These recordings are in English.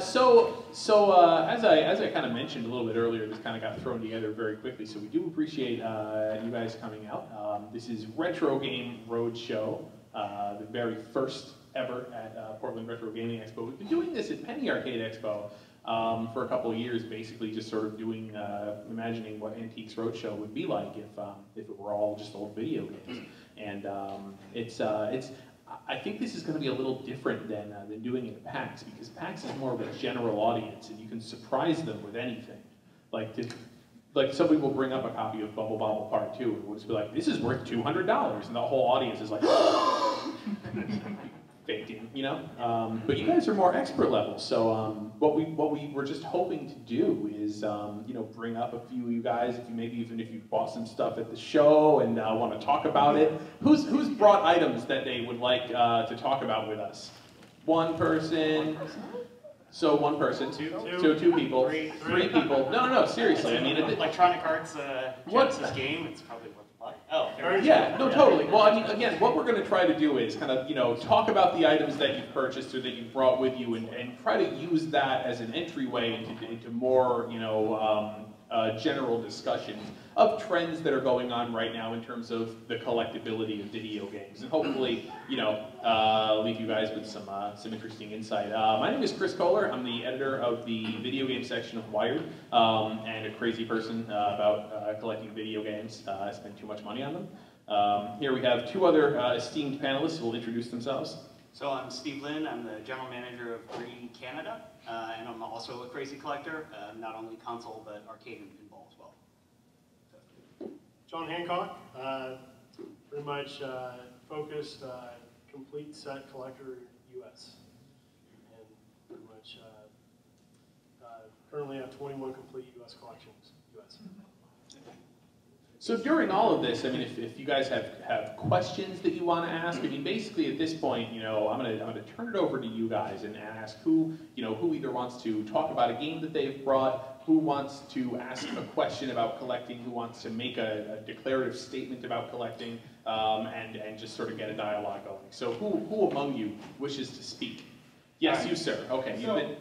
As I kind of mentioned a little bit earlier, this kind of got thrown together very quickly. So we do appreciate you guys coming out. This is Retro Game Roadshow, the very first ever at Portland Retro Gaming Expo. We've been doing this at Penny Arcade Expo for a couple of years, basically just sort of doing, imagining what Antiques Roadshow would be like if it were all just old video games. And I think this is going to be a little different than doing it at PAX, because PAX is more of a general audience, and you can surprise them with anything. Like somebody will bring up a copy of Bubble Bobble Part 2, and we'll just be like, this is worth $200, and the whole audience is like, faked in, you know? But you guys are more expert level, so what we were just hoping to do is, you know, bring up a few of you guys, even if you bought some stuff at the show and want to talk about it. Who's brought items that they would like to talk about with us? One person. So one person, two people, three people. No, seriously. I mean, Electronic Arts Genesis game. It's probably worth a plug. Oh, yeah, no, totally. Well, I mean, again, what we're going to try to do is kind of, you know, talk about the items that you've purchased or that you've brought with you, and try to use that as an entryway into more, you know, general discussions of trends that are going on right now in terms of the collectability of video games, and hopefully, you know, leave you guys with some interesting insight. My name is Chris Kohler. I'm the editor of the video game section of Wired, and a crazy person about collecting video games. I spend too much money on them. Here we have two other esteemed panelists who will introduce themselves. So I'm Steve Lynn. I'm the general manager of Green Canada, and I'm also a crazy collector, not only console but arcade and pinball as well. John Hancock, pretty much focused complete set collector US, and pretty much currently have 21 complete US collections US. So during all of this, I mean, if you guys have questions that you want to ask, I mean, basically at this point, you know, I'm gonna turn it over to you guys and ask who either wants to talk about a game that they've brought, who wants to ask a question about collecting, who wants to make a declarative statement about collecting, and just sort of get a dialogue going. So who among you wishes to speak? Yes, you, sir. Okay.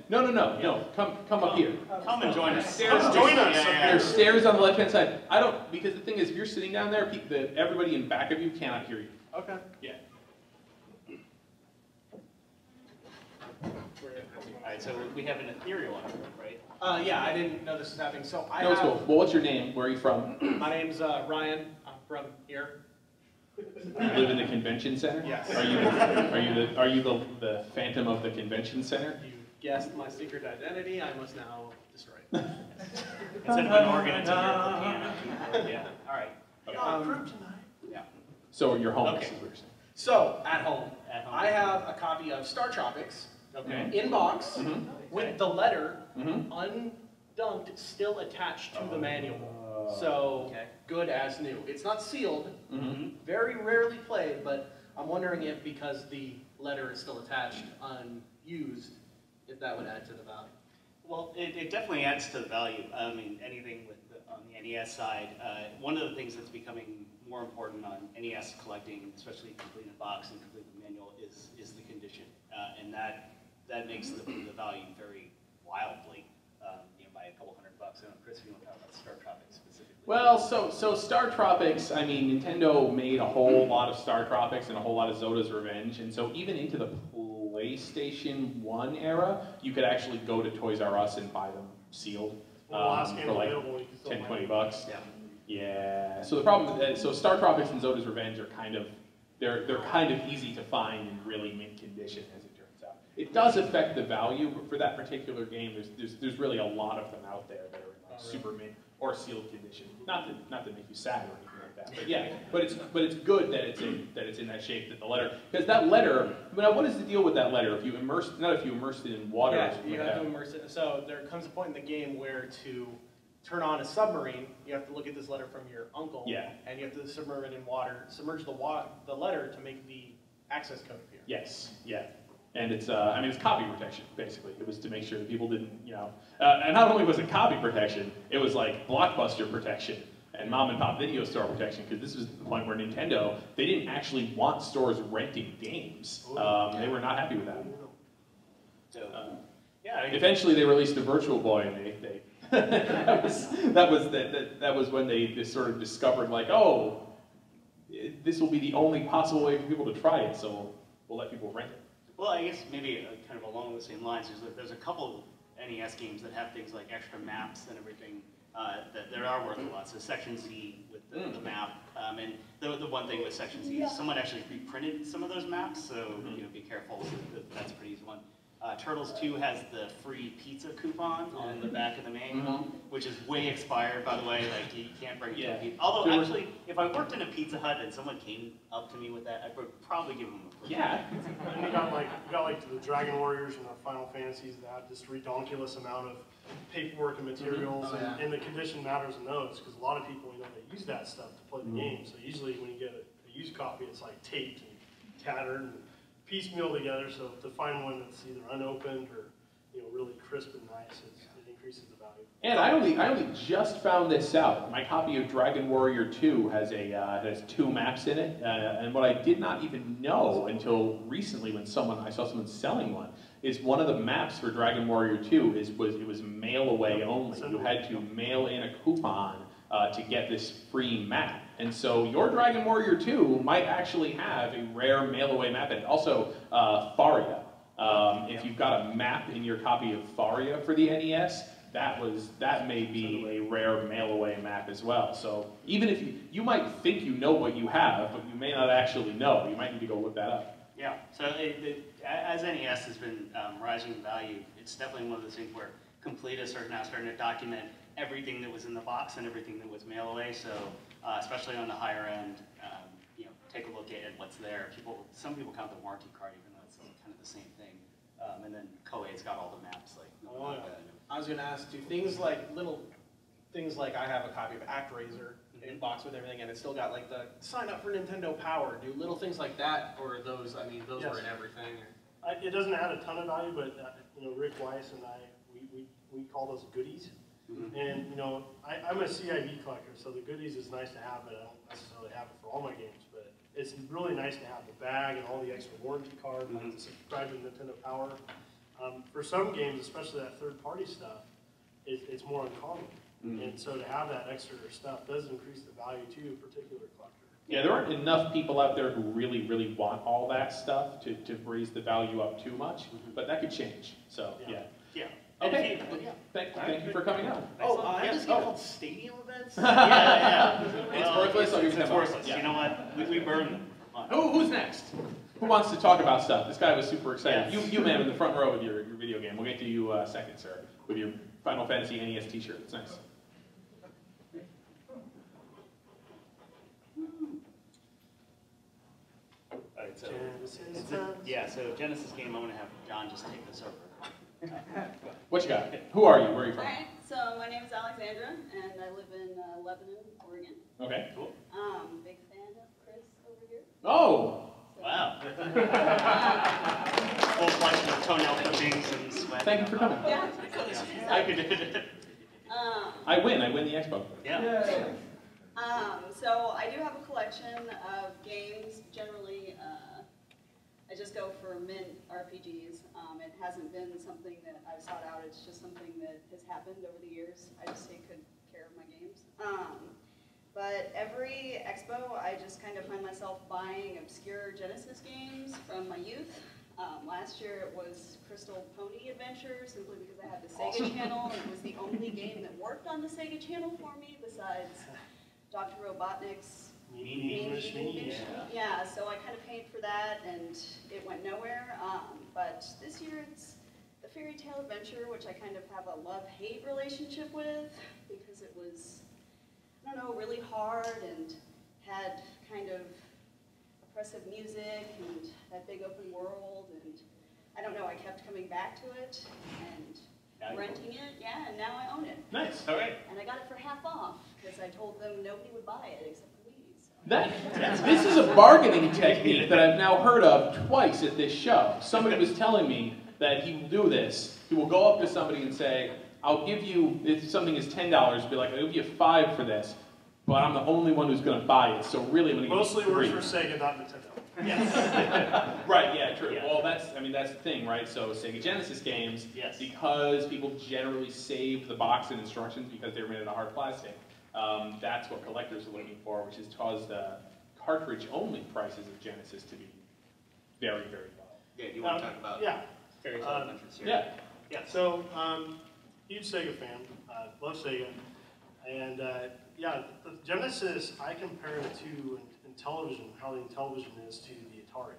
No. Come up here. Come and join us. Join us. There's stairs on the left-hand side. Because the thing is, if you're sitting down there, everybody in back of you cannot hear you. Okay. Yeah. All right, so we have an ethereal on right? Yeah, I didn't know this was happening. So No, it's cool. Well, what's your name? Where are you from? My name's Ryan. I'm from here. You live in the convention center? Yes. Are you the phantom of the convention center? You guessed my secret identity. I must now destroy it. Instead of an organ, it's a miracle. Yeah. All right. Fruit tonight. Yeah. So you're home. Okay. This is what you're saying. So at home, I have a copy of Star Tropics. Okay. In box, with the letter Mm-hmm. undunked still attached to the manual. So good as new. It's not sealed. Very rarely played, but I'm wondering if, because the letter is still attached unused, if that would add to the value. Well, it definitely adds to the value. I mean, anything on the NES side, one of the things that's becoming more important on NES collecting, especially complete in box and complete in manual, is the condition, and that makes the value very wildly, you know, by a couple $100. I don't know, Chris, if you want to talk about Star Tropics specifically. Well, so Star Tropics, I mean, Nintendo made a whole lot of Star Tropics and a whole lot of Zoda's Revenge, and so even into the PlayStation 1 era, you could actually go to Toys R Us and buy them sealed for like 10, 20 bucks. Yeah. So the problem, so Star Tropics and Zoda's Revenge are kind of, they're kind of easy to find in really mint condition, as it turns out. It does affect the value, but for that particular game, there's really a lot of them out there that are in like super mint or sealed condition. Not to make you sad or anything like that, but yeah. But it's good that it's in that shape, that the letter, because that letter. Now, what is the deal with that letter? If you immerse it in water, Yeah, you have to immerse it. So there comes a point in the game where to turn on a submarine, you have to look at this letter from your uncle. Yeah. And you have to submerge it in water, submerge the letter to make the access code appear. Yes. Yeah. And it's, I mean, it's copy protection, basically. It was to make sure that people didn't, you know, and not only was it copy protection, it was like Blockbuster protection and mom and pop video store protection, because this was the point where Nintendo, they didn't actually want stores renting games. They were not happy with that. Yeah. Eventually, they released the Virtual Boy, and that was when they sort of discovered, like, oh, this will be the only possible way for people to try it, so we'll let people rent it. Well, I guess maybe kind of along the same lines, there's a couple NES games that have things like extra maps and everything that are worth a lot. So Section Z with the map, and the one thing with Section Z is someone actually reprinted some of those maps, so be careful. That's a pretty easy one. Turtles 2 has the free pizza coupon on the back of the manual, which is way expired, by the way. Like, you can't bring it to a pizza. Although, actually, if I worked in a Pizza Hut and someone came up to me with that, I would probably give them a free. Yeah. And you got like the Dragon Warriors and the Final Fantasies that have this ridiculous amount of paperwork and materials, and the condition matters in those, because a lot of people, they use that stuff to play the game. So usually when you get a used copy, it's like taped and tattered and piecemeal together. So to find one that's either unopened or really crisp and nice, it increases the value. And I only just found this out. My copy of Dragon Warrior 2 has 2 maps in it, and what I did not even know until recently when I saw someone selling one, is one of the maps for Dragon Warrior 2 was mail away only. You had to mail in a coupon to get this free map. And so your Dragon Warrior 2 might actually have a rare mail-away map in it. Also, Faria. If you've got a map in your copy of Faria for the NES, that may be a rare mail-away map as well. So even if you might think you know what you have, but you may not actually know. You might need to go look that up. Yeah, so as NES has been rising in value, it's definitely one of those things where completists are now starting to document everything that was in the box and everything that was mail away. So especially on the higher end, take a look at what's there. Some people count the warranty card, even though it's kind of the same thing. And then Koei's got all the maps. I was going to ask, do little things like I have a copy of ActRaiser in box with everything, and it's still got like the sign up for Nintendo Power. Do little things like that, or those? I mean, those are in everything. It doesn't add a ton of value, but Rick Weiss and I, we call those goodies. And I'm a CIV collector, so the goodies is nice to have, but I don't necessarily have it for all my games. But it's really nice to have the bag and all the extra warranty card, and to subscribe to Nintendo Power. For some games, especially that third-party stuff, it's more uncommon. And so to have that extra stuff does increase the value to a particular collector. Yeah, there aren't enough people out there who really, really want all that stuff to raise the value up too much, but that could change. So, yeah. Okay, thank you for coming out. I have this game called Stadium Events. Yeah. It's worthless. It's worthless. You know what? We burn them. Who's next? Who wants to talk about stuff? This guy was super excited. Yes. You man in the front row with your video game. We'll get to you second, sir, with your Final Fantasy NES t-shirt. It's nice. All right, so Genesis game, I'm going to have John just take this over. What you got? Who are you? Where are you from? Alright, so my name is Alexandra, and I live in Lebanon, Oregon. Okay, cool. Big fan of Chris over here. Oh! So, Wow. Full flush of toenail clippings and sweat. Thank you for coming. Yeah. I could do it. I win the expo. Yeah. So I do have a collection of games. Generally, I just go for mint RPGs. It hasn't been something that I've sought out. It's just something that has happened over the years. I just take good care of my games. But every expo, I just kind of find myself buying obscure Genesis games from my youth. Last year it was Crystal Pony Adventure, simply because I had the Sega Channel, and it was the only game that worked on the Sega Channel for me, besides Dr. Robotnik's Mean Machine. Yeah, so I kind of paid for that, and it went nowhere. But this year it's the Fairy Tale Adventure, which I kind of have a love-hate relationship with, because it was, I don't know, really hard and had kind of oppressive music and that big open world, and I don't know, I kept coming back to it and renting it, and now I own it. Nice. All right. And I got it for half off, because I told them nobody would buy it except for me. So. This is a bargaining technique that I've now heard of twice at this show. Somebody was telling me that he will do this. He will go up to somebody and say, I'll give you, if something is $10, be like, I'll give you $5 for this, but I'm the only one who's going to buy it, so really I'm going to give you $3. Mostly works for Sega, not Nintendo. Yes. Right, yeah, true. Yeah. Well, that's the thing, right? So Sega Genesis games, Yes. because people generally save the box and instructions because they're made out of hard plastic, that's what collectors are looking for, which has caused the cartridge-only prices of Genesis to be very, very low. Yeah, do you want to talk about Yeah. Fairy Tale Adventures here? Yeah. Yeah. So, huge Sega fan, love Sega, and yeah, the Genesis, I compare it to in television, how the television is to the Atari,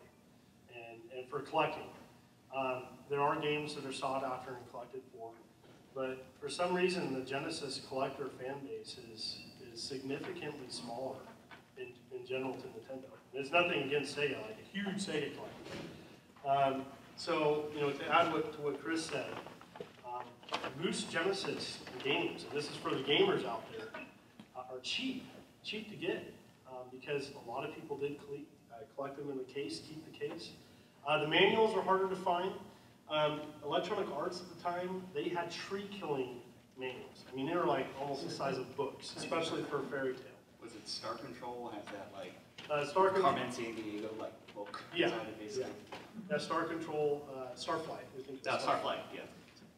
and for collecting. There are games that are sought after and collected for, but for some reason, the Genesis collector fan base is significantly smaller in general to Nintendo. And it's nothing against Sega, like a huge Sega collector. So, you know, to add to what Chris said, Moose Genesis games, and this is for the gamers out there, are cheap to get, because a lot of people did collect them in the case, keep the case. The manuals are harder to find. Electronic Arts at the time, they had tree killing manuals. I mean, they were like almost the size of books, especially for Fairy Tale. Was it Star Control? Has that like Star Control, Carmen Sandiego like book? Yeah. inside it, basically? Star Control, Starflight, I think. No, Starflight. Yeah.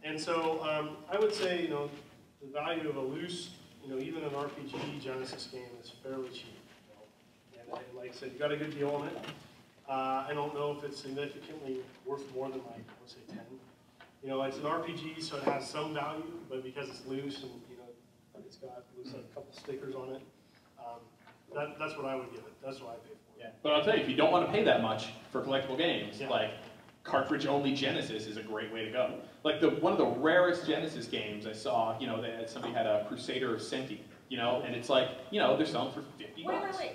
And so I would say, you know, the value of a loose, you know, even an RPG Genesis game is fairly cheap. You know? And like I said, you got a good deal on it. I don't know if it's significantly worth more than like, let's say 10. You know, it's an RPG, so it has some value, but because it's loose and, you know, it's got looks like a couple stickers on it, that's what I would give it. That's what I pay for it. Yeah. But I'll tell you, if you don't want to pay that much for collectible games, Yeah. like cartridge-only Genesis is a great way to go. Like one of the rarest Genesis games I saw, you know, somebody had a Crusader of Senti, you know, and it's like, you know, they're selling for $50. Wait.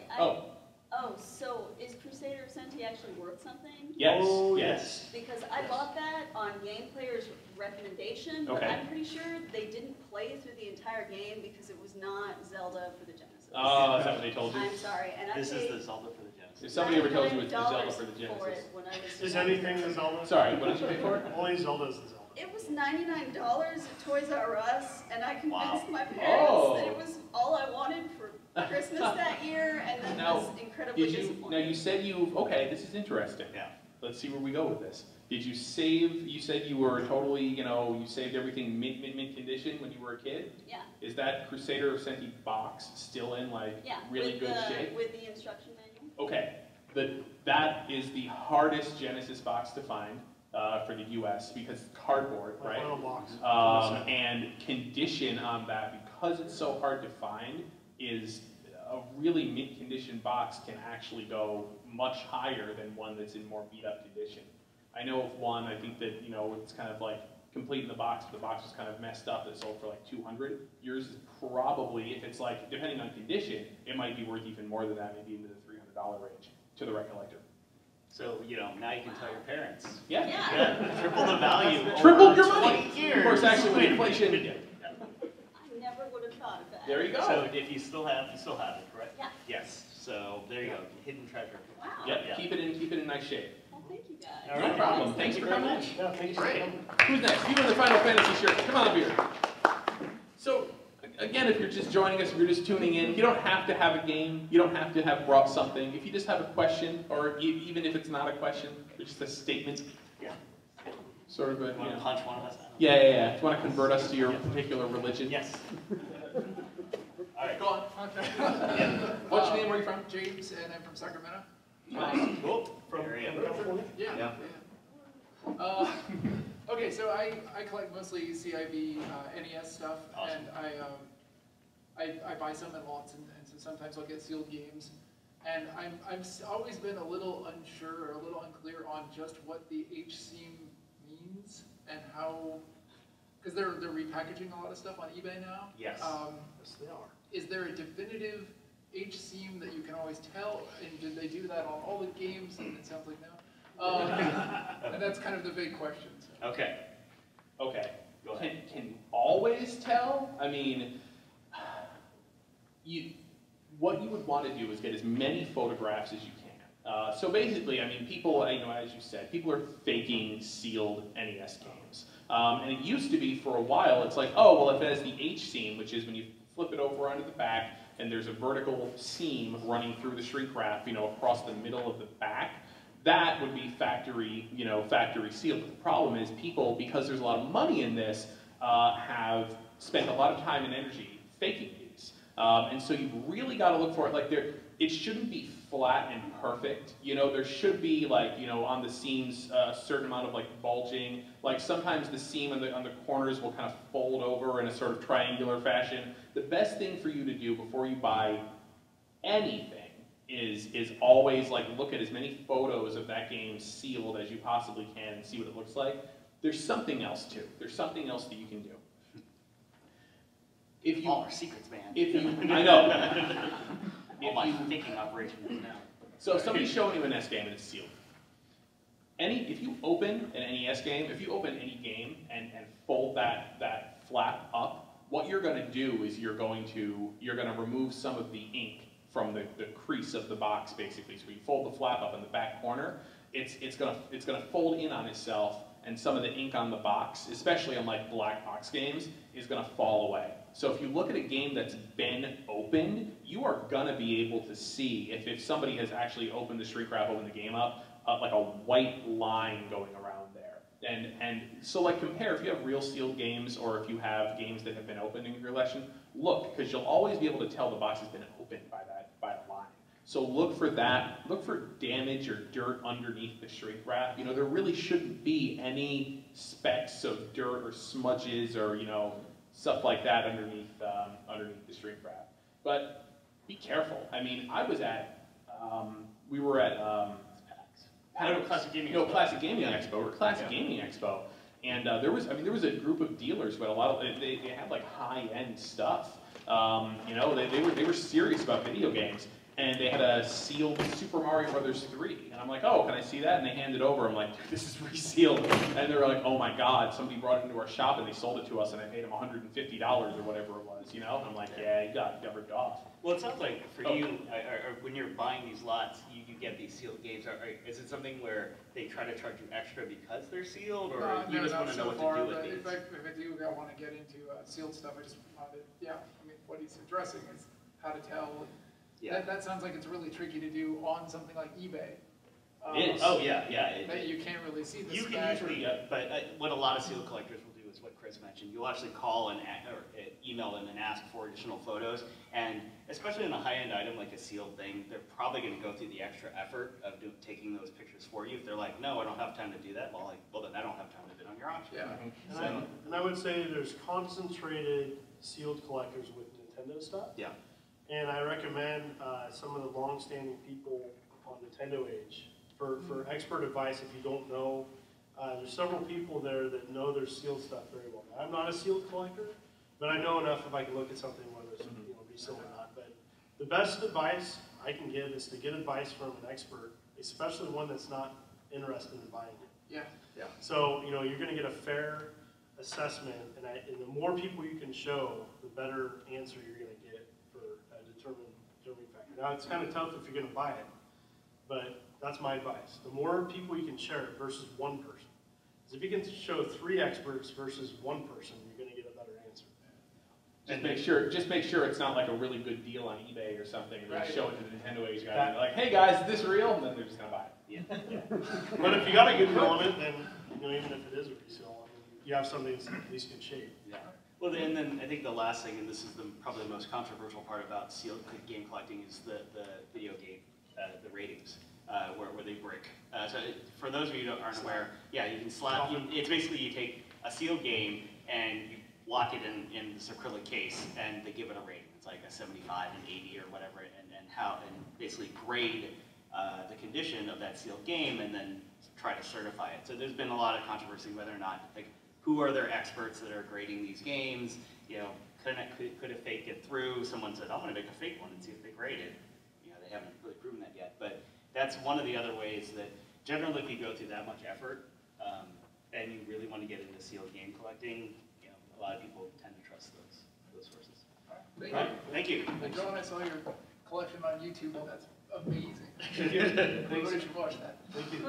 Oh, so is Crusader of Senti actually worth something? Yes, Oh, yes. Because I bought that on Game Player's recommendation, but Okay. I'm pretty sure they didn't play through the entire game because it was not Zelda for the Genesis. Oh, is that what they told you? I'm sorry, and I This is paid the Zelda for the Genesis. If somebody ever tells you it's the Zelda $99 for the Genesis. it when I was Is younger. anything the Zelda? Sorry, what did you pay for it? Only Zelda's the Zelda. It was $99 at Toys R Us, and I convinced Wow. my parents Oh. that it was all I wanted for Christmas that year, and then Now, was incredibly Now disappointed. you said okay, this is interesting. Yeah. Let's see where we go with this. Did you save, you said you were totally, you know, you saved everything mint condition when you were a kid? Yeah, Is that Crusader of Senti box still in like yeah. really with good the, shape? With the instruction manual. Okay, that is the hardest Genesis box to find for the US because it's cardboard, My right? final box. And condition on that, because it's so hard to find, is a really mint condition box can actually go much higher than one that's in more beat up condition. I know of one, I think that, you know, it's kind of like complete in the box, but the box was kind of messed up, that sold for like 200. Yours is probably, if it's like, depending on condition, it might be worth even more than that, maybe into the $300 range to the recollector. So, you know, now you can tell your parents. Yeah. Yeah, triple the value. Tripled over your money. 20 years. Of course, actually, with inflation, I never would have thought of that. there you go. So if you still have it, correct? Yeah. Yes. So there you go, hidden treasure. Wow. Yep, Yeah. keep it in nice shape. Well, thank you guys. All No right. problem. Thanks for very coming in. much. Yeah, thank you for Great. coming. Who's next? You in the Final Fantasy shirt. Come on up here. So, again, if you're just joining us, if you're just tuning in, you don't have to have a game. You don't have to have brought something. If you just have a question, or even if it's not a question, it's just a statement, Yeah. sort of a, You want to punch one of us out? yeah. If you want to convert us to your particular religion. Yes. All right. Go on. Yeah. What's your name? Where are you from? James, and I'm from Sacramento. Cool. From Area. California? Yeah. Yeah. Okay, so I collect mostly CIV NES stuff, Awesome. and I buy some in lots, and so sometimes I'll get sealed games. And I've always been a little unsure or a little unclear on just what the H-seam means and how, because they're repackaging a lot of stuff on eBay now. Yes. Yes, they are. Is there a definitive H-seam that you can always tell? And did they do that on all the games? And it sounds like no. And that's kind of the big question. So. Okay. Okay. Go ahead. Can you always tell? I mean, what you would want to do is get as many photographs as you can. So basically, I mean, people, you know, as you said, people are faking sealed NES games. And it used to be for a while, it's like, oh, well, if it has the H seam, which is when you flip it over onto the back, and there's a vertical seam running through the shrink wrap, you know, across the middle of the back, that would be factory, you know, factory sealed. But the problem is people, because there's a lot of money in this, have spent a lot of time and energy faking these. And so you've really got to look for it. Like it shouldn't be flat and perfect. You know, there should be like, you know, on the seams a certain amount of like bulging. Like sometimes the seam on the corners will kind of fold over in a sort of triangular fashion. The best thing for you to do before you buy anything is always like look at as many photos of that game sealed as you possibly can and see what it looks like. There's something else too. There's something else that you can do. If you all are secrets, man. If you, I know. All my thinking operation is now. So if somebody's showing you an NES game and it's sealed, if you open an NES game, if you open any game and fold that flap up, what you're going to do is you're going to remove some of the ink from the crease of the box, basically. So you fold the flap up in the back corner, it's gonna fold in on itself, and some of the ink on the box, especially on like black box games, is gonna fall away. So if you look at a game that's been opened, you are gonna be able to see if somebody has actually opened the shrink wrap, opened the game up, like a white line going around there. And so like compare if you have real sealed games or if you have games that have been opened in your collection, look, because you'll always be able to tell the box has been opened by a line. So look for that, look for damage or dirt underneath the shrink wrap. You know, there really shouldn't be any specks of dirt or smudges or, you know, stuff like that underneath the shrink wrap. But be careful. I mean, I was at, we were at, Classic Gaming no, Expo. Classic Gaming Expo, or Classic Gaming Expo. And there was a group of dealers who had a lot of, they had like high-end stuff. You know, they were serious about video games. And they had a sealed Super Mario Brothers 3. And I'm like, oh, can I see that? And they handed over. I'm like, this is resealed. And they were like, oh my God, somebody brought it into our shop and they sold it to us and I paid them $150 or whatever it was, you know? And I'm like, yeah, you got ripped off. Well, it sounds like for you, or when you're buying these lots, you get these sealed games. Is it something where they try to charge you extra because they're sealed, or No, you just want to know so what far, to do with these? If I do want to get into sealed stuff, I just wanted, yeah, I mean, what he's addressing is how to tell. Yeah. That sounds like it's really tricky to do on something like eBay. It is. Oh yeah. That you can't really see the You can spec usually, but what a lot of sealed collectors will do is what Chris mentioned. You'll actually call and email them and ask for additional photos. And especially in a high-end item like a sealed thing, they're probably going to go through the extra effort of taking those pictures for you. If they're like, no, I don't have time to do that, well, then I don't have time to bid on your auction. Yeah. And I would say there's concentrated sealed collectors with Nintendo stuff. Yeah. And I recommend some of the long-standing people on Nintendo Age for expert advice if you don't know. There's several people there that know their sealed stuff very well. I'm not a sealed collector, but I know enough if I can look at something whether it's resealed or not. But the best advice I can give is to get advice from an expert, especially one that's not interested in buying it. Yeah. So you're going to get a fair assessment, and the more people you can show, the better answer you're going to get for a determining factor. Now, it's kind of tough if you're going to buy it, but that's my advice. The more people you can share it versus one person. Because if you can show 3 experts versus one person, you're going to get a better answer. Just make sure it's not like a really good deal on eBay or something, and Right. they show it to the Nintendo Age guy, and they're like, hey guys, is this real? And then they're just gonna buy it. Yeah. But if you got a good deal on it, then even if it is a resale, you have something that's at least good shape. Yeah. Well, and then I think the last thing, and this is probably the most controversial part about sealed game collecting, is the video game, the ratings, where they brick. So for those of you who aren't aware, yeah, you can slap. It's basically you take a sealed game and you lock it in this acrylic case, and they give it a rating. It's like a 75, an 80, or whatever, and basically grade the condition of that sealed game, and then try to certify it. So there's been a lot of controversy whether or not, like, who are their experts that are grading these games? Could a fake get through? Someone said, I'm going to make a fake one and see if they grade it. They haven't really proven that yet, but that's one of the other ways that generally if you go through that much effort, and you really want to get into sealed game collecting, a lot of people tend to trust those sources. Thank you. Thank you. And John, I saw your collection on YouTube, and that's amazing. Thank you. Everybody should watch that. Thank you.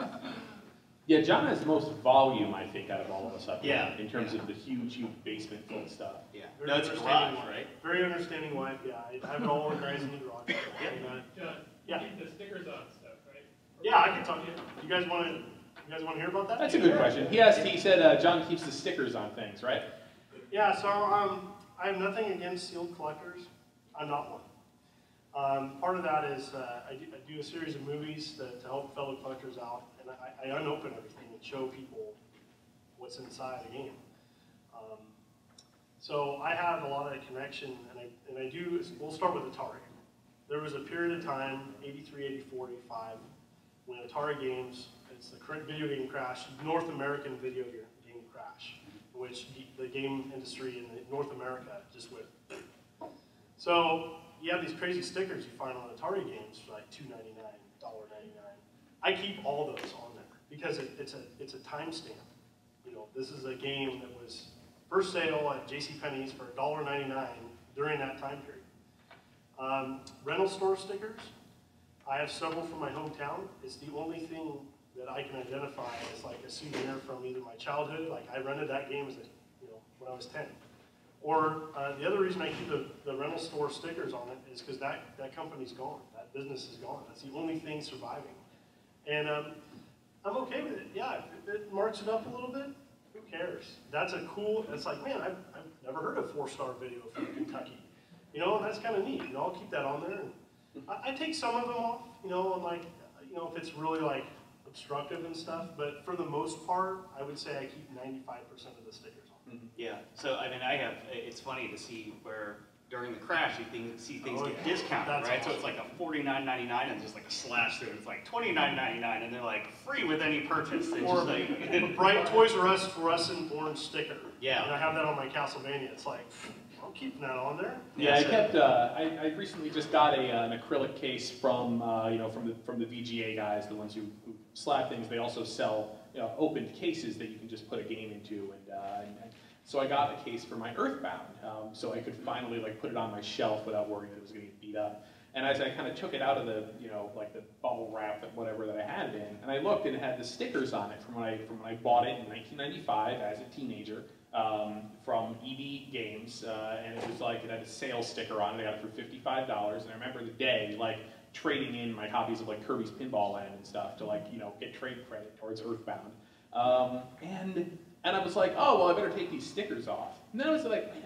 Yeah, John has the most volume, I think, out of all of us up here. Yeah. In terms of the huge basement full of stuff. Yeah. Very No, it's a understanding garage, wife. right? Very understanding wife, yeah. I have it all organized in the garage. And, John, yeah. keep the stickers on stuff, right? Yeah, I can talk to you. You guys want to hear about that? That's a good question. He said John keeps the stickers on things, right? Yeah, so I have nothing against sealed collectors. I'm not one. Part of that is I do a series of movies to help fellow collectors out, and I unopen everything and show people what's inside a game. So I have a lot of connection, and I do. We'll start with Atari. There was a period of time, 83, 84, 85, when Atari games, it's the current video game crash, North American video game crash, in which the game industry in North America just went. So you have these crazy stickers you find on Atari games for like $2.99, $1.99. I keep all those on there because it's a timestamp. You know, this is a game that was first sale at JCPenney's for $1.99 during that time period. Rental store stickers, I have several from my hometown. It's the only thing that I can identify as like a souvenir from either my childhood, like I rented that game as when I was 10. Or the other reason I keep the rental store stickers on it is because that company's gone. That business is gone. That's the only thing surviving. And I'm okay with it. Yeah, if it marks it up a little bit, who cares? That's it's like, man, I've never heard of 4-star video from Kentucky. You know, and that's kind of neat. You know, I'll keep that on there. And I take some of them off, and like, if it's really like obstructive and stuff, but for the most part, I would say I keep 95% of the stickers on. Yeah, so I mean, it's funny to see where during the crash you see things Oh, get yeah. discounted, That's right? So awesome. it's like a $49.99 and just like a slash through, it's like $29.99 and they're like free with any purchase. It's Or just like, a bright Toys R Us fluorescent orange sticker. Yeah. And I have that on my Castlevania. It's like, I'm keeping that on there. Yeah, I so- kept. I recently just got an acrylic case from from the VGA guys, the ones who slap things. They also sell opened cases that you can just put a game into, and so I got a case for my Earthbound, so I could finally like put it on my shelf without worrying that it was going to get beat up. And as I kind of took it out of the like the bubble wrap that whatever that I had it in, and I looked and it had the stickers on it from when I bought it in 1995 as a teenager. From EB Games, and it was like, it had a sales sticker on it. I got it for $55, and I remember the day, like, trading in my copies of, like, Kirby's Pinball Land and stuff to, like, get trade credit towards Earthbound. And I was like, oh, well, I better take these stickers off. And then I was like, man,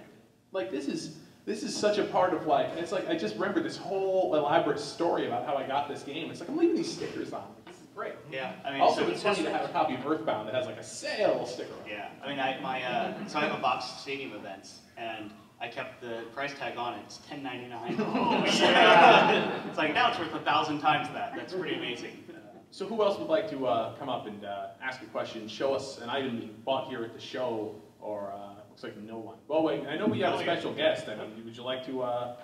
like, this is such a part of life. And it's like, I just remember this whole elaborate story about how I got this game. It's like, I'm leaving these stickers on. This is great. yeah, I mean, Also, so it's funny to have a copy of Earthbound that has, like, a sale sticker on it. yeah, I mean, so I have a box of stadium events, and I kept the price tag on it. It's $10.99. Oh, yeah. It's like now it's worth 1,000 times that. That's pretty amazing. So who else would like to come up and ask a question, show us an item you bought here at the show, or looks like no one. Well, wait, I know we have a special guest. I mean, would you like to?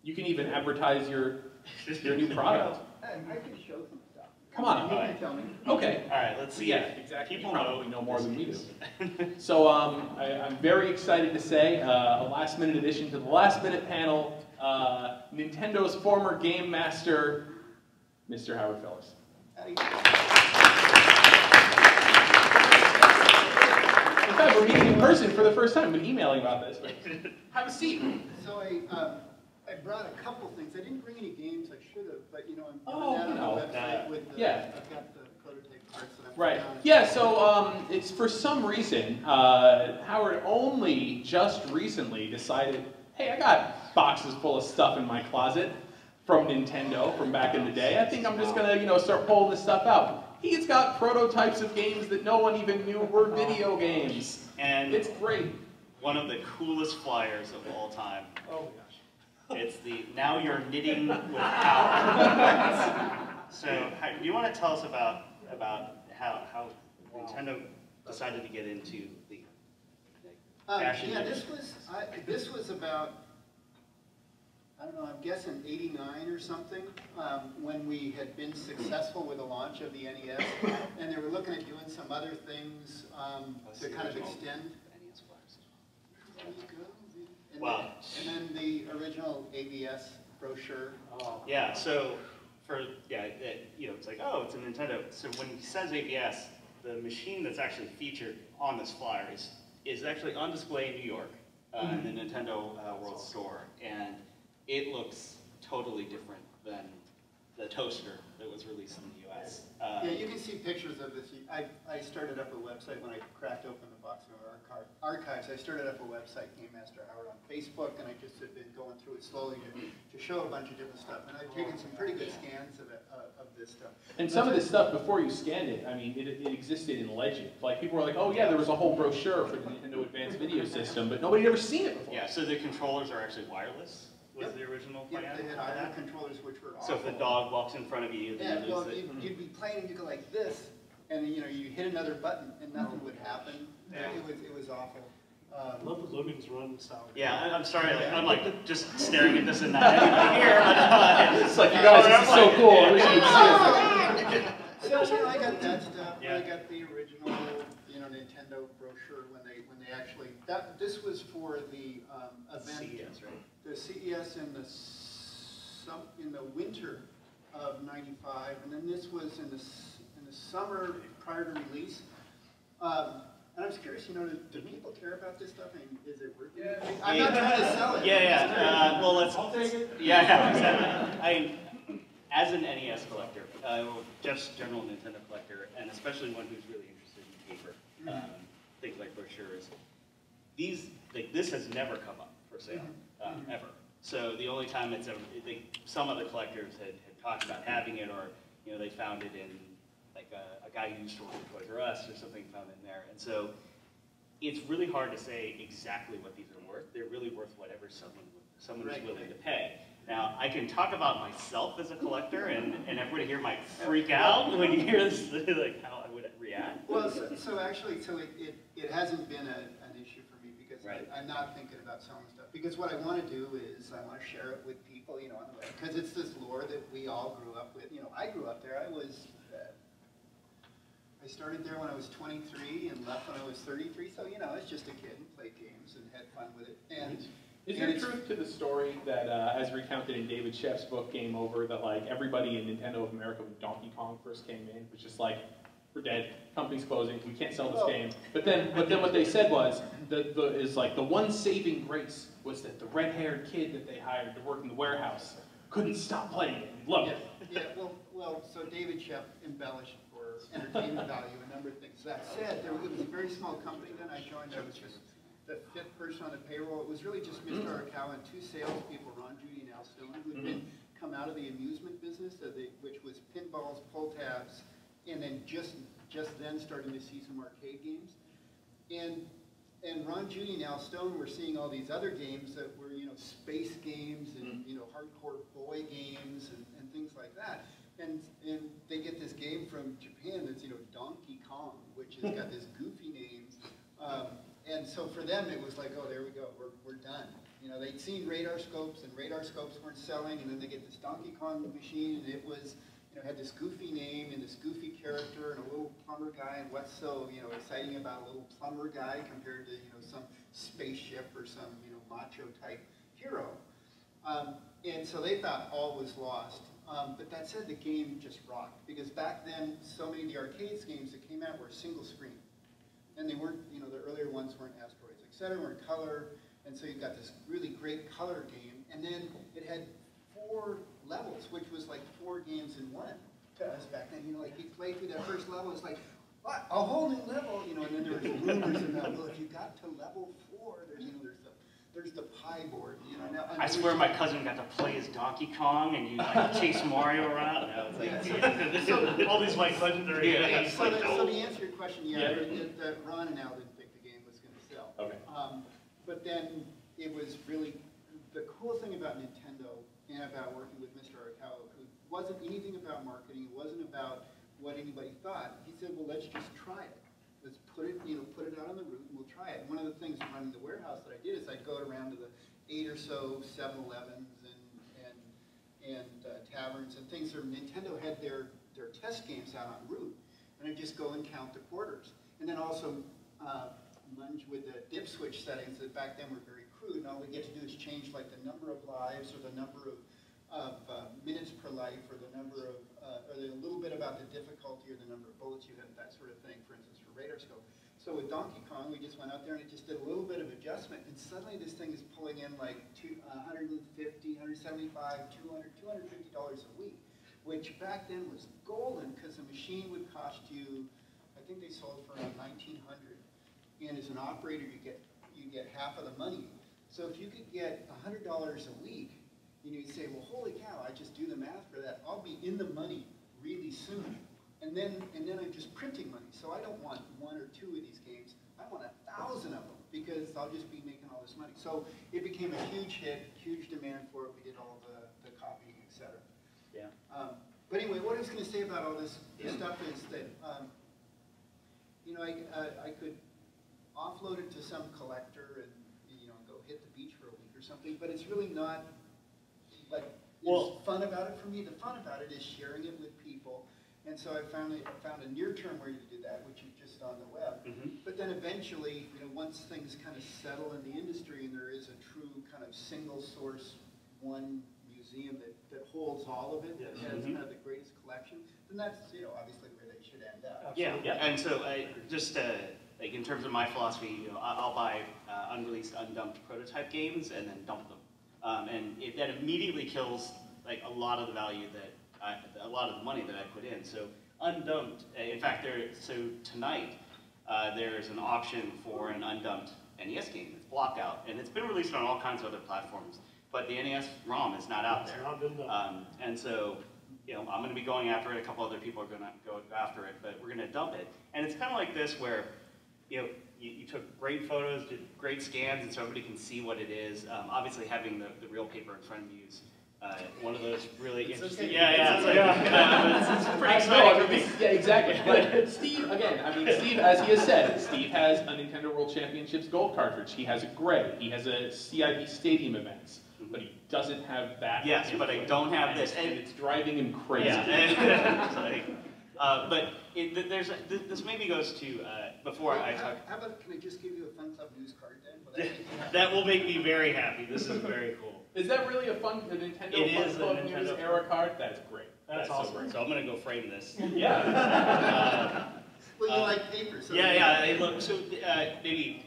You can even advertise your new product. I can show some stuff. Come on. You can tell me. Okay. All right, let's see. Yeah, exactly. People You probably know know more than we do. So I'm very excited to say a last-minute addition to the last-minute panel. Nintendo's former game master, Mr. Howard Phillips. In fact, we're meeting in person for the first time. I've been emailing about this. But have a seat. So I brought a couple things. I didn't bring any games. I should have, but I'm doing Oh, that you on know, the website with the, yeah. I've got the prototype parts that I'm Right. putting on. Yeah, so it's for some reason, Howard only just recently decided, hey, I got boxes full of stuff in my closet from Nintendo from back in the day. I think I'm just going to, start pulling this stuff out. He's got prototypes of games that no one even knew were video games. And It's great. one of the coolest flyers of all time. Oh, gosh. It's the Now You're Knitting with Power. So, do you want to tell us about how Nintendo decided to get into the fashion Yeah, industry? this was about, I don't know, I'm guessing 89 or something, when we had been successful with the launch of the NES, and they were looking at doing some other things to kind of extend. NES flyers. There you go. And Wow. then the original ABS brochure. Yeah, so it's like, oh, it's a Nintendo. So when he says ABS, the machine that's actually featured on this flyer is actually on display in New York in the Nintendo World Store, and it looks totally different than the toaster that was released in the U.S. Yeah, you can see pictures of this. I started up a website when I cracked open the box of archives. I started up a website, Game Master Howard, on Facebook, and I just have been going through it slowly to show a bunch of different stuff. And I've taken some pretty good scans of this stuff. And some of this stuff, before you scanned it, I mean, it existed in legend. Like, people were like, oh yeah, there was a whole brochure for the Nintendo Advanced Video System, but nobody had ever seen it before. Yeah, so the controllers are actually wireless, was the original plan? Yeah, they had audio controllers which were awful. So if the dog walks in front of you, then Yeah, you well, lose it. you'd be playing and you go like this, and you hit another button and nothing would happen. Yeah. It was awful. I love the Logan's Run style. Yeah, I'm sorry, I'm like just staring at this and not anybody here, but It's like, you guys, this is so cool, I wish you could see it. So I got that stuff. Yeah. I got the original, Nintendo brochure when they actually this was for the event. CES, right? The CES in the winter of '95, and then this was in the summer prior to release. And I was curious, do people care about this stuff? I mean, is it worth it? I'm not trying to sell it. Yeah. Well, I'll take it. Yeah, exactly. As an NES collector, just general Nintendo collector, and especially one who's really interested in paper, things like brochures, this has never come up for sale, ever. So the only time some other collectors had talked about having it, or they found it in like a guy who used to work at Toys R Us or something, found it in there. And so it's really hard to say exactly what these are worth. They're really worth whatever someone is willing to pay. Now, I can talk about myself as a collector, and everybody here might freak out when you hear this, like how I would react. Well, so actually, it hasn't been an issue for me because Right. I'm not thinking about selling stuff. Because what I want to do is I want to share it with people, on the web. Because it's this lore that we all grew up with. I grew up there. I started there when I was 23 and left when I was 33. So, I was just a kid and played games and had fun with it. And Is there truth to the story that, as recounted in David Sheff's book, Game Over, that like everybody in Nintendo of America when Donkey Kong first came in was just like, we're dead, company's closing, we can't sell this game. But then what they said was, the one saving grace was that the red-haired kid that they hired to work in the warehouse couldn't stop playing it. He loved it. Yeah, well, so David Sheff embellished for entertainment value a number of things. That said, it was a very small company then I joined. I was just the fifth person on the payroll. It was really just Mr. Arakawa and two salespeople, Ron Judy and Al Stone, who had come out of the amusement business, which was pinballs, pull tabs, and then just then starting to see some arcade games. And Ron Judy and Al Stone were seeing all these other games that were, space games and, hardcore boy games and things like that. And they get this game from Japan that's, Donkey Kong, which has got this goofy name. And so for them, it was like, oh, there we go, we're done. They'd seen radar scopes, and radar scopes weren't selling, and then they get this Donkey Kong machine, and it was, had this goofy name and this goofy character and a little plumber guy, and what's so, exciting about a little plumber guy compared to, some spaceship or some, macho type hero. And so they thought all was lost. But that said, the game just rocked, because back then, so many of the arcades games that came out were single screen. And they weren't, the earlier ones weren't Asteroids, etc., weren't color, and so you've got this really great color game, and then it had 4 levels, which was like 4 games in one to us back then. Like you play through that first level, it's like, what? A whole new level, and then there was rumors about, well, if you got to level 4, there's the pie board, Now, I swear my cousin got to play as Donkey Kong, and you chase Mario around. No, it's like, all these white buttons are in. So to answer your question, that Ron and Al didn't think the game was going to sell. Okay. But then it was really, the cool thing about Nintendo and about working with Mr. Arakawa, who wasn't anything about marketing, it wasn't about what anybody thought. He said, well, let's just try it. Let's put it out on the route, and we'll try it. And one of the things running the warehouse that I did is I'd go around to the 8 or so 7-Elevens and taverns and things where Nintendo had their test games out on route, and I'd just go and count the quarters. And then also munge with the dip switch settings that back then were very crude, and all we get to do is change like the number of lives or the number of minutes per life, or the number of, or a little bit about the difficulty or the number of bullets you hit, that sort of thing, for instance, for radar scope. So with Donkey Kong, we just went out there and it just did a little bit of adjustment, and suddenly this thing is pulling in like $150, $175, $200, $250 a week, which back then was golden, because the machine would cost you, I think they sold for around $1,900, and as an operator you get half of the money. So if you could get $100 a week, and you'd say, well, holy cow, I just do the math for that, I'll be in the money really soon. And then I'm just printing money. So I don't want 1 or 2 of these games. I want 1,000 of them, because I'll just be making all this money. So it became a huge hit, huge demand for it. We did all the copying, et cetera. Yeah. But anyway, what I was going to say about all this stuff is that, you know, I could offload it to some collector and, you know, go hit the beach for a week or something, but it's really not like fun about it for me. The fun about it is sharing it with people. And so I found a near-term way to do that, which is just on the web. But then eventually, you know, once things kind of settle in the industry and there is a true kind of single source, one museum that holds all of it, that has kind of the greatest collection, then that's, you know, obviously where they should end up. Yeah, and so just like in terms of my philosophy, you know, I'll buy unreleased, undumped prototype games and then dump them, and that immediately kills like a lot of the value that a lot of the money that I put in. So undumped, in fact, tonight there's an auction for an undumped NES game that's blocked out, and it's been released on all kinds of other platforms, but the NES ROM is not out there. And so, you know, I'm going to be going after it. A couple other people are going to go after it, but we're going to dump it. And it's kind of like this, where, you know, you took great photos, did great scans, and so everybody can see what it is. Obviously, having the real paper in front of you is one of those really interesting. It's pretty exciting for me. Yeah, exactly. But Steve, again, I mean, Steve, as he has said, Steve has a Nintendo World Championships gold cartridge. He has a gray. He has a CIB Stadium events. But he doesn't have that. Yes, but I don't have this. And it's driving him crazy. Yeah. But this maybe goes to, before I talk. How about, can I just give you a Fun Club news card then? That will make me very happy. This is very cool. Is that really a Nintendo Fun Club News era card? That's great. That's awesome. So great. So I'm going to go frame this. Yeah. Well, you like paper. So yeah. Look, so maybe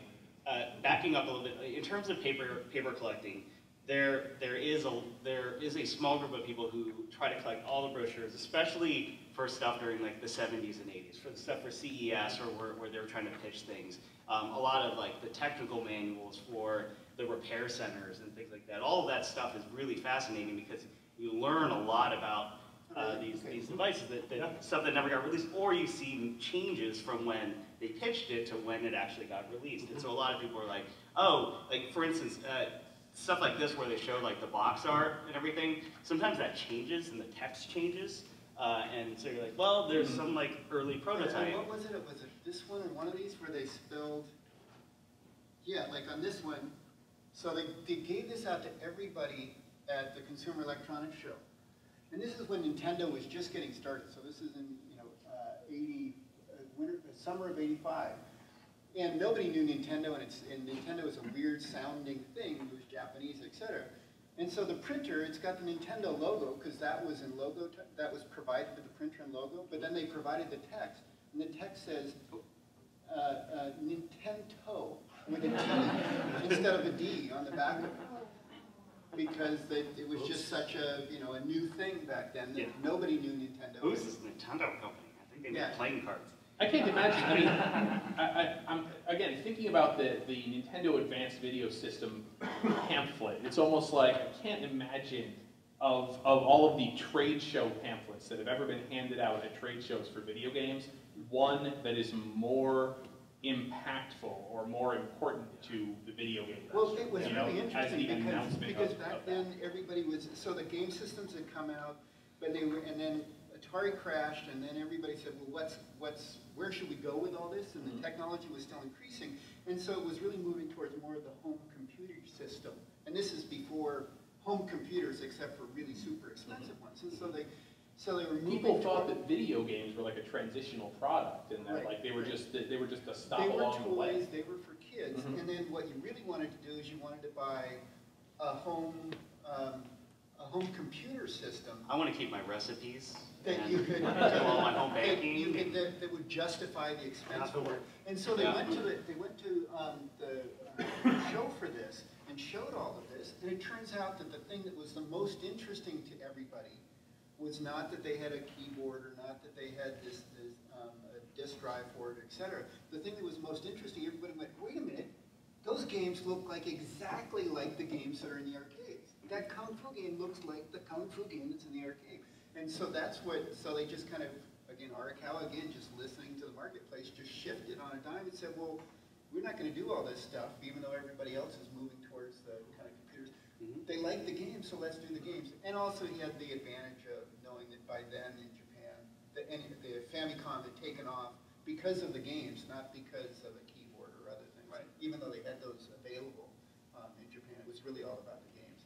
backing up a little bit, in terms of paper collecting, there is a small group of people who try to collect all the brochures, especially for stuff during like the 70s and 80s, for the stuff for CES or where they're trying to pitch things. A lot of like the technical manuals for the repair centers and things like that. All of that stuff is really fascinating, because you learn a lot about these devices, stuff that never got released, or you see changes from when they pitched it to when it actually got released. And so a lot of people are like, oh, like for instance, stuff like this where they show like the box art and everything, sometimes that changes and the text changes. And so you're like, well, there's some like early prototype. What was it? Was it this one or one of these where they spelled, yeah, like on this one. So they gave this out to everybody at the Consumer Electronics Show. And this is when Nintendo was just getting started. So this is in, you know, summer of '85. And nobody knew Nintendo, and Nintendo is a weird sounding thing. It was Japanese, etc. And so the printer, it's got the Nintendo logo, because that was in logo, that was provided with the printer and logo. But then they provided the text, and the text says Nintendo with a T instead of a D on the back of it, because it was just such a, you know, a new thing back then that nobody knew Nintendo. Who's this Nintendo company? I think they make playing cards. I can't imagine. I mean, I'm again thinking about the Nintendo Advanced Video System pamphlet. It's almost like I can't imagine of all of the trade show pamphlets that have ever been handed out at trade shows for video games, one that is more impactful or more important to the video game. Well, it was really interesting because of back then everybody was, so the game systems had come out, but they were, and then Atari crashed, and then everybody said, well, where should we go with all this? And the technology was still increasing, and so it was really moving towards more of the home computer system. And this is before home computers, except for really super expensive ones. And so they were moving. People thought that video games were like a transitional product, and that like they were just a stop along the way. They were for kids, and then what you really wanted to do is you wanted to buy a home home computer system I want to keep my recipes. that and you could, do all my home that banking. you could, that would justify the expense Half the for it. work. And so they Yeah. went to the show for this and showed all of this, and it turns out that the thing that was the most interesting to everybody was not that they had a keyboard or not that they had this a disk drive for it, etc. The thing that was most interesting, everybody went, wait a minute, those games look like exactly like the games that are in the arcades. That Kung Fu game looks like the Kung Fu game that's in the arcade. And so that's what, so they just kind of, again, Arakawa, again, just listening to the marketplace, just shifted on a dime and said, well, we're not going to do all this stuff, even though everybody else is moving towards the kind of computers. They like the games, so let's do the games. And also he had the advantage of knowing that by then in Japan, the Famicom had taken off because of the games, not because of a keyboard or other things. Right. Even though they had those available in Japan, it was really all about the games.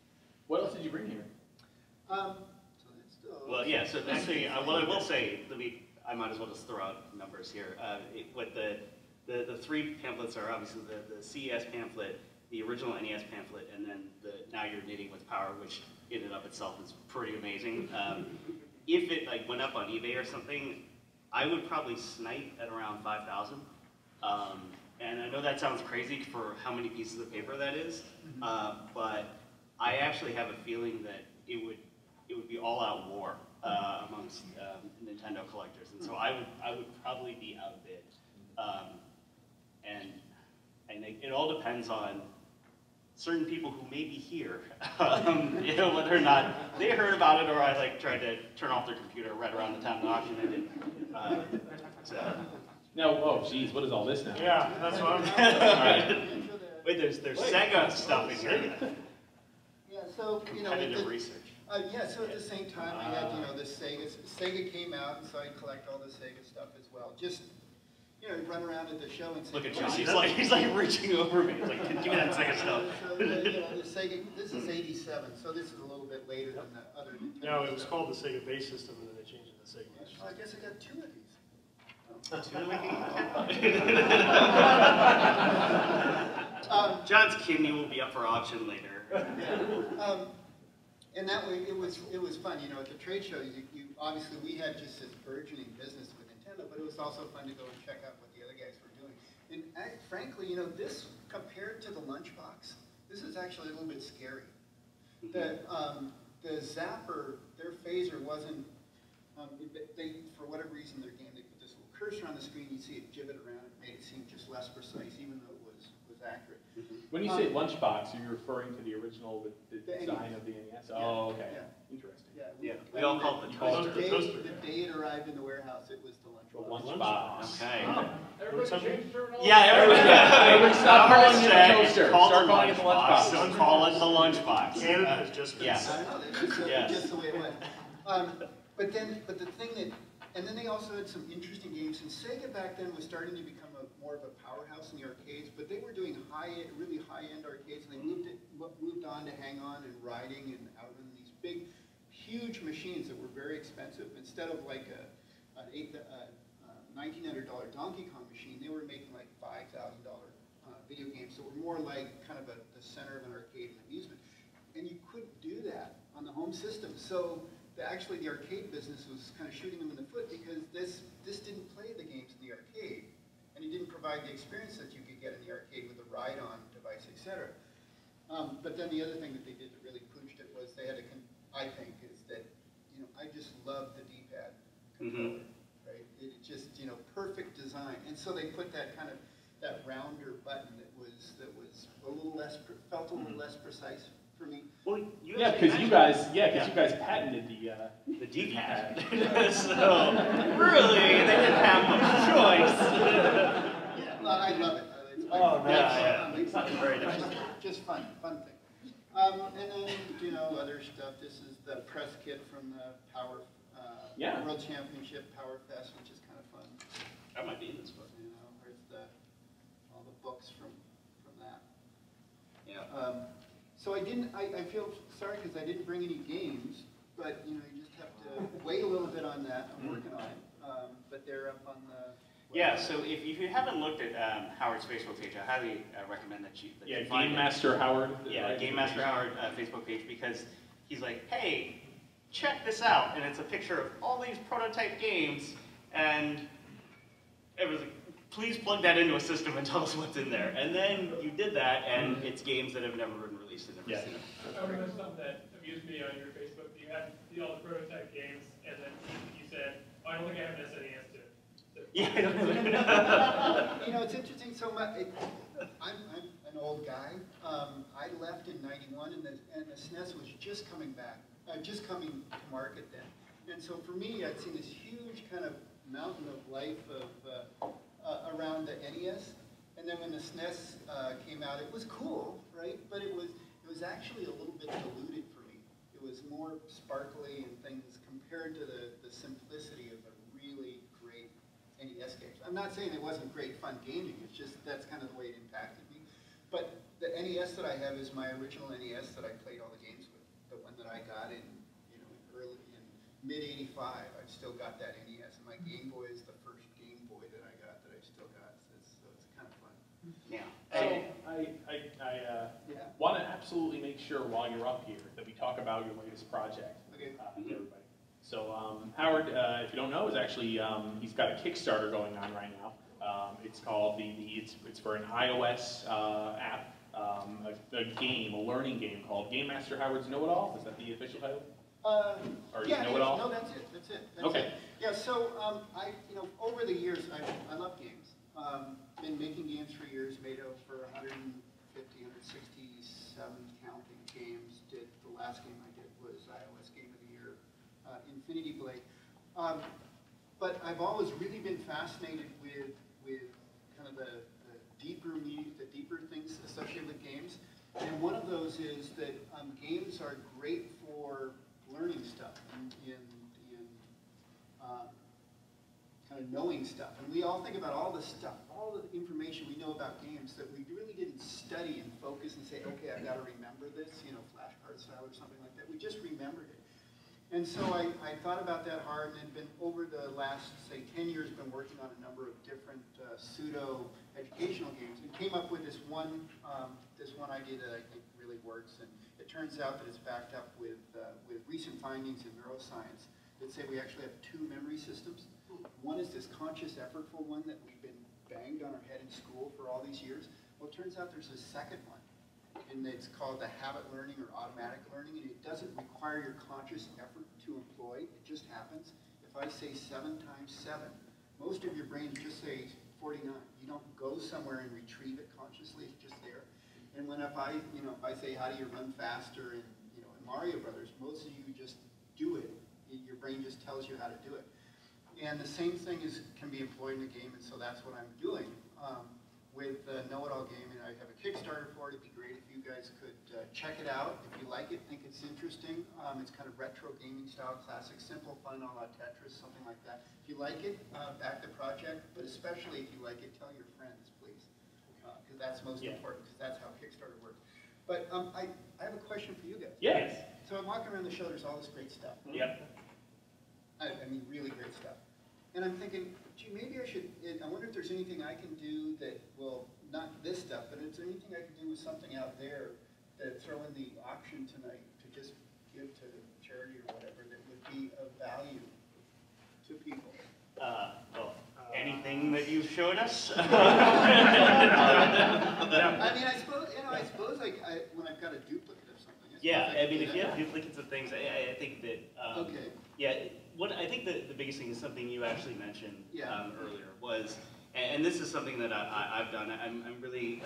What else did you bring here? So that's still. Well, yeah, so actually, what I will say, I might as well just throw out numbers here. What the three pamphlets are obviously the CES pamphlet, the original NES pamphlet, and then the Now You're Knitting with Power, which in and of itself is pretty amazing. If it like went up on eBay or something, I would probably snipe at around 5,000. And I know that sounds crazy for how many pieces of paper that is, but I actually have a feeling that it would be all-out war amongst Nintendo collectors, and so I would probably be outbid. And it all depends on certain people who may be here, you know, whether or not they heard about it or I like tried to turn off their computer right around the time the auction ended. So. No, oh geez, what is all this now? Yeah, that's what I'm. Alright. Wait, there's Sega stuff in here. Yeah, so, you know. Competitive research. Yeah, so at the same time, I had, you know, the Sega came out, and so I collect all the Sega stuff as well. Just, you know, run around at the show and say, Look at "Wow, you, he's like reaching over me. He's like, give me that Sega stuff. So, you know, the Sega, this is 87, so this is a little bit later than the other Nintendo. No, it was stuff. called the Sega base system, and then they changed it to Sega Master Oh, I guess I got two of these. John's kidney will be up for auction later. And that way, it was fun. You know, at the trade show, you obviously we had just this burgeoning business with Nintendo, but it was also fun to go and check out what the other guys were doing. And frankly, you know, this compared to the Lunchbox, this is actually a little bit scary. The Zapper, their phaser wasn't. They, for whatever reason, their game, they put this little cursor on the screen. You see it jibbit around. It made it seem just less precise, even though it was accurate. When you say lunchbox, are you referring to the original, the design NES. of the NES? Oh, okay. Yeah. Interesting. Yeah, we all call it the toaster. The day it arrived in the warehouse, it was the Lunchbox. The lunchbox. Okay. Everybody changed terminology. Yeah, everybody Stop calling it the said toaster. Call Start the calling it the lunchbox. Don't call it the lunchbox. Canada has just been. Yes. I know, that's just, Yes. just the way it went. But the thing that, and then they also had some interesting games, and Sega back then was starting to become more of a powerhouse in the arcades, but they were doing really high-end arcades, and they moved on to Hang-On and Riding and out in these big, huge machines that were very expensive. Instead of like a $1,900 Donkey Kong machine, they were making like $5,000 video games that were more like kind of the center of an arcade and amusement. And you couldn't do that on the home system. So actually the arcade business was kind of shooting them in the foot because this didn't play the games in the arcade. And it didn't provide the experience that you could get in the arcade with a ride-on device, etc. But then the other thing that they did that really pushed it was they had a, I think, is that, you know, I just love the D-pad controller, right? It just, you know, perfect design. And so they put that kind of, that rounder button that was a little less, felt a little less precise for me. Well, Yeah, because you guys patented the D-pad. So really, they didn't have much choice. Yeah, well, I love it. It's my Oh, favorite. yeah. It's Very nice. just fun thing. And then, you know, other stuff. This is the press kit from the World Championship Power Fest, which is kind of fun. That might be in this book. You know, there's all the books from that. Yeah. So I feel sorry because I didn't bring any games, but you know, you just have to wait a little bit on that. I'm working on it. But they're up on the Yeah, so if you haven't looked at Howard's Facebook page, I highly recommend that you find Game it. Master Howard. Yeah, right? Game Master Howard Facebook page, because he's like, hey, check this out. And it's a picture of all these prototype games, and everyone's like, please plug that into a system and tell us what's in there. And then you did that, and it's games that have never been released and never seen them. I remember something that amused me on your Facebook. You had all the prototype games, and then you said, oh, I don't think I have an SNES to. Yeah, I don't know. You know, it's interesting. So I'm an old guy. I left in '91, and the SNES was just coming back, just coming to market then. And so for me, I'd seen this huge kind of mountain of life around the NES. And then when the SNES came out, it was cool, right? But it was actually a little bit diluted for me. It was more sparkly and things compared to the simplicity of a really great NES games. I'm not saying it wasn't great fun gaming, it's just that's kind of the way it impacted me. But the NES that I have is my original NES that I played all the games with. The one that I got in, in mid-'85, I've still got that NES. And my Game Boy is the first Game Boy that I got that I've still got. So it's kind of fun. Yeah. So I want to absolutely make sure while you're up here that we talk about your latest project. Okay. To everybody. So Howard, if you don't know, is actually he's got a Kickstarter going on right now. It's called it's for an iOS app, a game, a learning game called Game Master Howard's Know It All. Is that the official title? Or Yeah, Know It All? no, that's it. That's it. Okay. It. Yeah. So over the years, I love games. Been making games for years. Made over 150, 167 counting games. The last game I did was iOS Game of the Year, Infinity Blade. But I've always really been fascinated with kind of the deeper things associated with games. And one of those is that games are great for learning stuff in kind of knowing stuff. And we all think about all the stuff, all the information we know about games that we really didn't study and focus and say, okay, I've got to remember this, flashcard style or something like that. We just remembered it. And so I thought about that hard, and had been over the last, say, 10 years, been working on a number of different pseudo-educational games, and came up with this one idea that I think really works. And it turns out that it's backed up with recent findings in neuroscience that say we actually have two memory systems. One is this conscious, effortful one that we've been banged on our head in school for all these years. Well, it turns out there's a second one, and it's called the habit learning or automatic learning, and it doesn't require your conscious effort to employ. It just happens. If I say 7 times 7, most of your brain just says 49. You don't go somewhere and retrieve it consciously. It's just there. And if I say, how do you run faster in Mario Brothers, most of you just do it. Your brain just tells you how to do it. And the same thing can be employed in a game, and so that's what I'm doing with the Know It All game. And I have a Kickstarter for it. It'd be great if you guys could check it out. If you like it, think it's interesting. It's kind of retro gaming style, classic, simple, fun, a la Tetris, something like that. If you like it, back the project. But especially if you like it, tell your friends, please, because that's most important. Because that's how Kickstarter works. But I have a question for you guys. Yes. So I'm walking around the show. There's all this great stuff. Yep. I mean, really great stuff. And I'm thinking, gee, maybe I wonder if there's anything I can do that will, not this stuff, but is there anything I can do with something out there that throw in the auction tonight to just give to charity or whatever that would be of value to people? Anything that you've showed us? I mean, I suppose like when I've got a duplicate of something. Yeah, I mean, if you have duplicates of things, I think that, okay. Yeah, I think the biggest thing is something you actually mentioned earlier was, and this is something that I've done. I'm really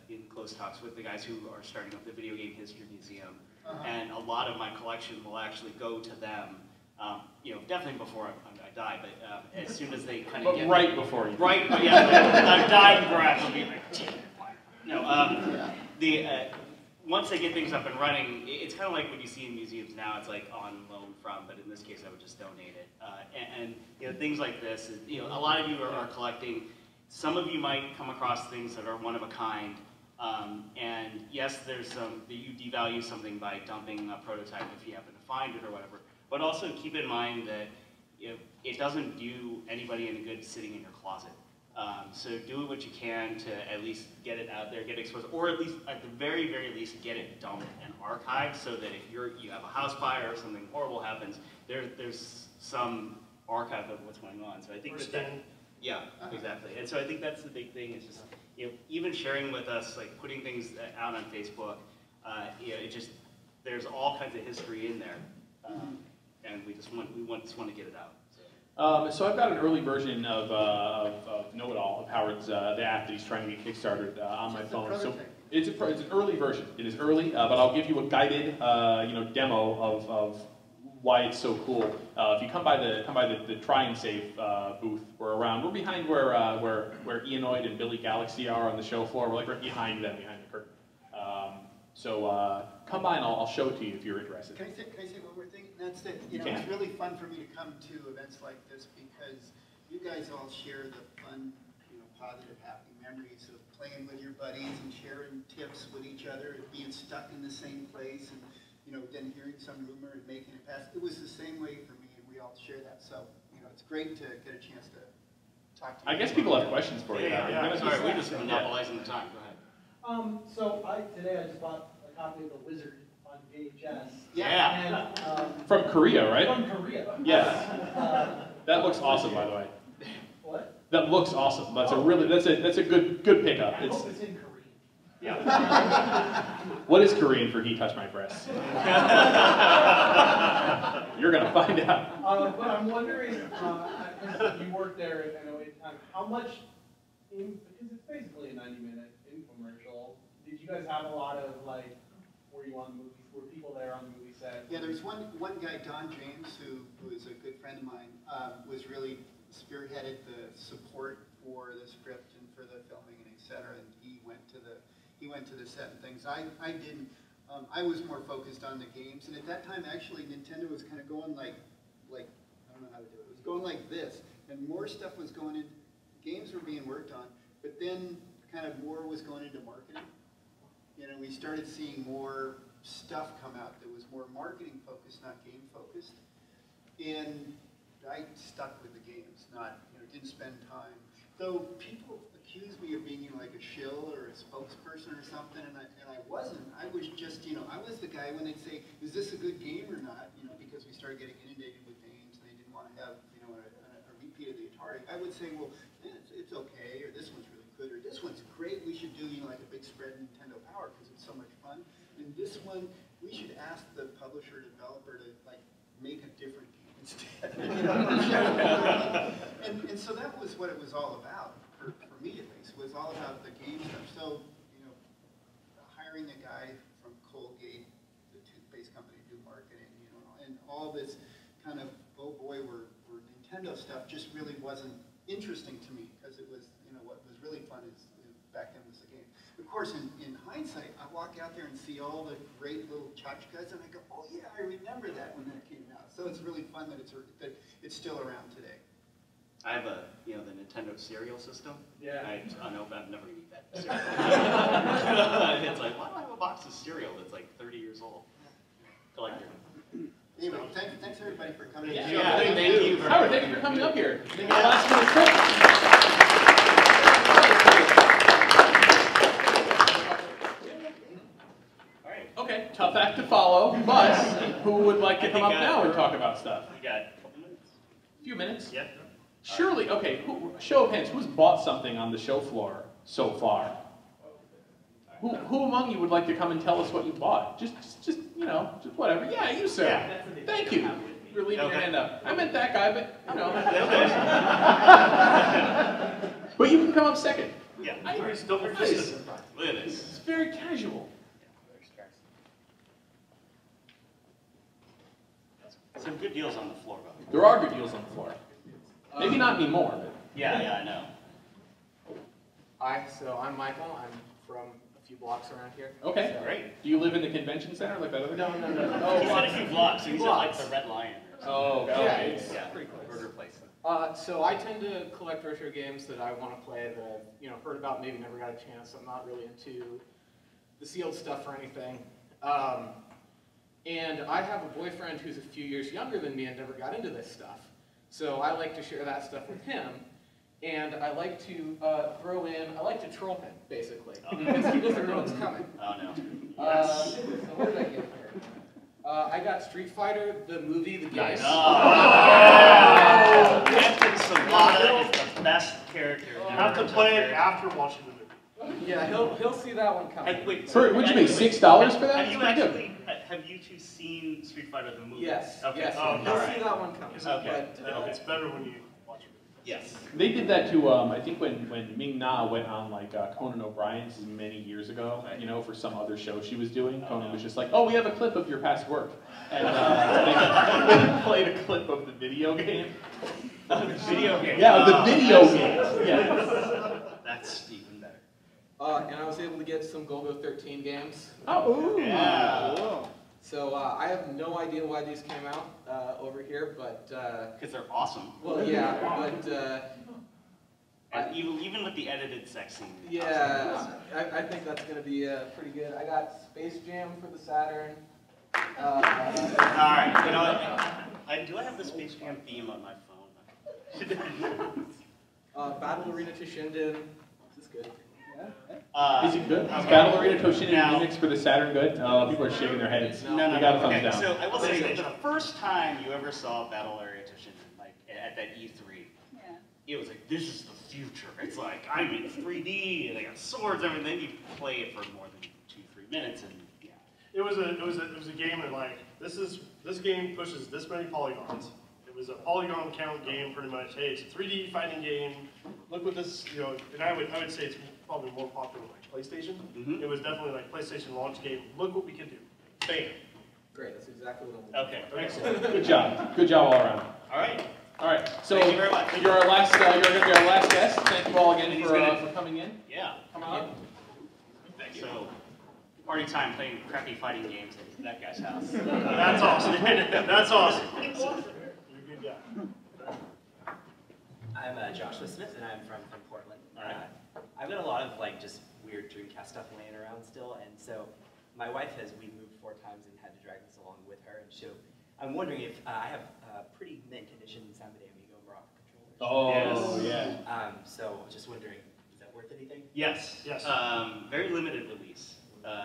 in close talks with the guys who are starting up the Video Game History Museum, and a lot of my collection will actually go to them. Definitely before I die, but as soon as they kind of get right before you. Right, but yeah, I'm dying breath. I'll be like, no, once they get things up and running, it's kind of like what you see in museums now. It's like on loan from, but in this case, I would just donate it. And things like this, a lot of you are collecting. Some of you might come across things that are one of a kind. And yes, there's some that you devalue something by dumping a prototype if you happen to find it or whatever. But also keep in mind that it doesn't do anybody any good sitting in your closet. So do what you can to at least get it out there, get it exposed, or at least, at the very, very least, get it dumped and archived so that if you have a house fire or something horrible happens, there's some archive of what's going on. So I think yeah, exactly. And so I think that's the big thing is just, even sharing with us, like putting things out on Facebook, there's all kinds of history in there. And we just want to get it out. So I've got an early version of Know-It-All of Howard's the app that he's trying to get kickstarted on my phone. So it's an early version. It is early, but I'll give you a guided demo of why it's so cool. If you come by the Try and Save booth, we're behind where Eonoid and Billy Galaxy are on the show floor. We're like right behind them, behind the curtain. So come by and I'll show it to you if you're interested. Can I say one more thing? That's that, it's really fun for me to come to events like this because you guys all share the fun, positive, happy memories of playing with your buddies and sharing tips with each other and being stuck in the same place and, then hearing some rumor and making it pass. It was the same way for me and we all share that. So, it's great to get a chance to talk to you. I guess people have questions for you. Sorry, we're just monopolizing the time. Go ahead. So today I just bought a copy of The Wizard on VHS. Yeah. And, From Korea, right? From Korea. Yes. That looks awesome, by the way. What? That looks awesome. That's a good pickup. I hope it's in Korean. Yeah. What is Korean for "He touched my breasts"? You're gonna find out. But I'm wondering, you worked there at NOA time, how much, because it's basically a 90-minute infomercial, did you guys have a lot of, were people there on the movie set? Yeah, there's one guy, Don James, who is a good friend of mine, was really spearheaded the support for the script and for the filming and et cetera, and he went to the set and things. I didn't. I was more focused on the games, and at that time, actually, Nintendo was kind of going like I don't know how to do it. It was going like this, and more stuff was going in. Games were being worked on, but then kind of more was going into marketing. We started seeing more stuff come out that was more marketing focused, not game focused, and I stuck with the games, not didn't spend time. Though people accused me of being like a shill or a spokesperson or something, and I wasn't. I was just I was the guy when they'd say, "Is this a good game or not?" Because we started getting inundated with names, and they didn't want to have a repeat of the Atari. I would say, "Well, it's okay," or "This one's really good," or "This one's great. We should do like a big spread Nintendo Power because it's so much fun." And this one, we should ask the publisher developer to make a different game instead. And so that was what it was all about, for me at least, was all about the game stuff. So, hiring a guy from Colgate, the toothpaste company, to do marketing, and all this kind of, oh boy, we're Nintendo stuff just really wasn't interesting to me, because it was, what was really fun is back then was the game. Of course, in hindsight, I walk out there and see all the great little tchotchkes, and I go, oh yeah, I remember that when that came out. So it's really fun that it's still around today. I have the Nintendo cereal system. Yeah. I know, but I've never eaten that cereal. It's like, why do I have a box of cereal that's 30 years old? Collector. Anyway, thanks everybody for coming. Yeah, thank you. Howard, thank you for coming up here. Thank you. Last minute trip. Okay, tough act to follow, but who would like to come up now and talk about stuff? We got a couple minutes. A few minutes? Yep. Surely, okay, show of hands, who's bought something on the show floor so far? Who among you would like to come and tell us what you bought? Just whatever. Yeah, you, sir. Yeah. Thank you. You're leaving your hand up. I meant that guy, but, But you can come up second. Yeah. Nice. Look at this. It's very casual. Some good deals on the floor, though. There are good deals on the floor. Maybe not anymore, but. Yeah, I know. Hi, so I'm Michael. I'm from a few blocks around here. Okay. So, Great. Do you live in the convention center like that other guy? No. He said a few blocks. He said Blocks. the Red Lion. Oh, Yeah, okay. it's Yeah, pretty close. burger place. So I tend to collect retro games that I want to play that I've heard about, maybe never got a chance. I'm not really into the sealed stuff or anything. And I have a boyfriend who's a few years younger than me and never got into this stuff. So I like to share that stuff with him. And I like to I like to troll him, basically, because he doesn't know what's coming. Oh, no. So what did I get here? I got Street Fighter, the movie, the game. Nice. Captain Sabata is the best character. You have to play it after watching the movie. Yeah, he'll see that one coming. Wait, What'd you pay, $6 for that? Have you That's pretty good. actually, have you two seen Street Fighter the movie? Yes, Okay. yes, Oh, he'll alright. see that one coming. Okay. But, It's better when you watch it. Yes. They did that to, I think when Ming Na went on like Conan O'Brien's many years ago, you know, for some other show she was doing. Conan was just like, oh, we have a clip of your past work. And they played a clip of the video game. Video game. Yeah, the video game. Yeah. That's even better. and I was able to get some Golgo 13 games. Oh, ooh. Yeah. So I have no idea why these came out over here, but Because they're awesome. well, yeah, but And even with the edited sex scene. yeah, I think that's gonna be pretty good. I got Space Jam for the Saturn. Alright, you know what? Do I have the Space Jam theme on my phone? Battle Arena Toshinden. This is good. Is it good? Is Okay. Battle Arena Toshinden Now- remix for the Saturn good? People are shaking their heads. No, You got a thumbs okay, down. so I will say that the first time you ever saw Battle Area Toshinden, like at that E3, Yeah. it was like, this is the future. It's like, I'm in 3D, and they got swords, and then you play it for more than 2-3 minutes, and yeah. It was a game that like this game pushes this many polygons. It was a polygon count game pretty much. Hey, it's a 3D fighting game. Look what this, you know, and I would say it's probably more popular like PlayStation. Mhm. It was definitely like PlayStation launch game. Look what we can do. Bam. Great, that's exactly what I'm looking Okay, Excellent. Good job. Good job all around. all right. All right. So Thank you very much. you're our last. You're going to be our last guest. Thank you all again He's for gonna- coming in. Yeah. Coming on. So, party time playing crappy fighting games at that guy's house. That's awesome. That's awesome. You're a good guy. I'm Joshua Smith, and I'm from Portland. All right. I've got a lot of like just weird Dreamcast stuff laying around still, and so my wife we moved 4 times and had to drag this along with her, and so I'm wondering if I have pretty mint condition Samba de Amigo Morocco controllers. Oh Yes. yeah. So just wondering, is that worth anything? Yes. Yes. Very limited release.